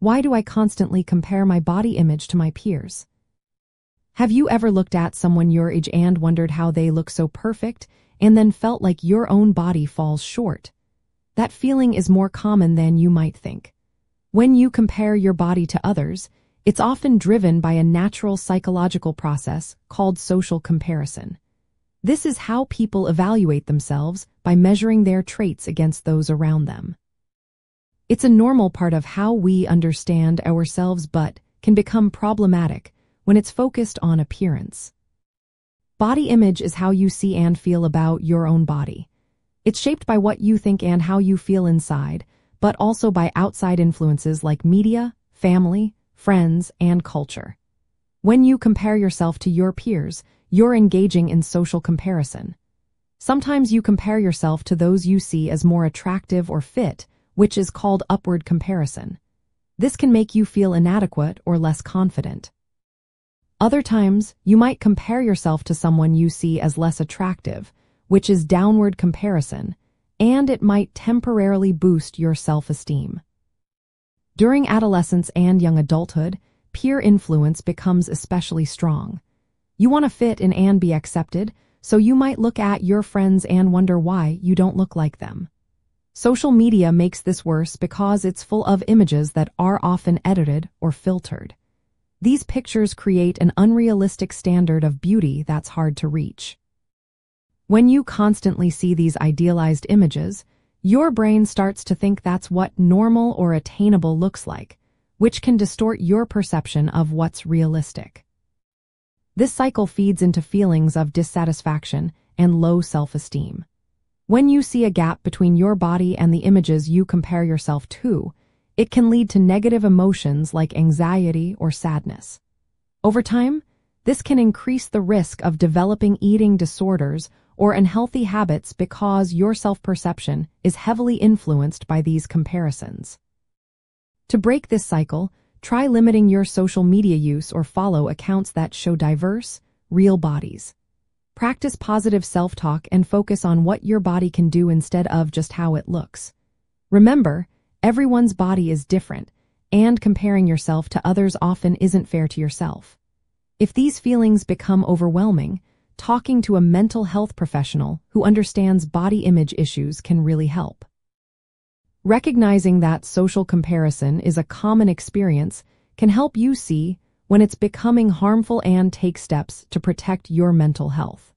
Why do I constantly compare my body image to my peers? Have you ever looked at someone your age and wondered how they look so perfect and then felt like your own body falls short? That feeling is more common than you might think. When you compare your body to others, it's often driven by a natural psychological process called social comparison. This is how people evaluate themselves by measuring their traits against those around them. It's a normal part of how we understand ourselves but can become problematic when it's focused on appearance. Body image is how you see and feel about your own body. It's shaped by what you think and how you feel inside, but also by outside influences like media, family, friends, and culture. When you compare yourself to your peers, you're engaging in social comparison. Sometimes you compare yourself to those you see as more attractive or fit, which is called upward comparison. This can make you feel inadequate or less confident. Other times, you might compare yourself to someone you see as less attractive, which is downward comparison, and it might temporarily boost your self-esteem. During adolescence and young adulthood, peer influence becomes especially strong. You want to fit in and be accepted, so you might look at your friends and wonder why you don't look like them. Social media makes this worse because it's full of images that are often edited or filtered. These pictures create an unrealistic standard of beauty that's hard to reach. When you constantly see these idealized images, your brain starts to think that's what normal or attainable looks like, which can distort your perception of what's realistic. This cycle feeds into feelings of dissatisfaction and low self-esteem. When you see a gap between your body and the images you compare yourself to, it can lead to negative emotions like anxiety or sadness. Over time, this can increase the risk of developing eating disorders or unhealthy habits because your self-perception is heavily influenced by these comparisons. To break this cycle, try limiting your social media use or follow accounts that show diverse, real bodies. Practice positive self-talk and focus on what your body can do instead of just how it looks. Remember, everyone's body is different, and comparing yourself to others often isn't fair to yourself. If these feelings become overwhelming, talking to a mental health professional who understands body image issues can really help. Recognizing that social comparison is a common experience can help you see when it's becoming harmful and take steps to protect your mental health.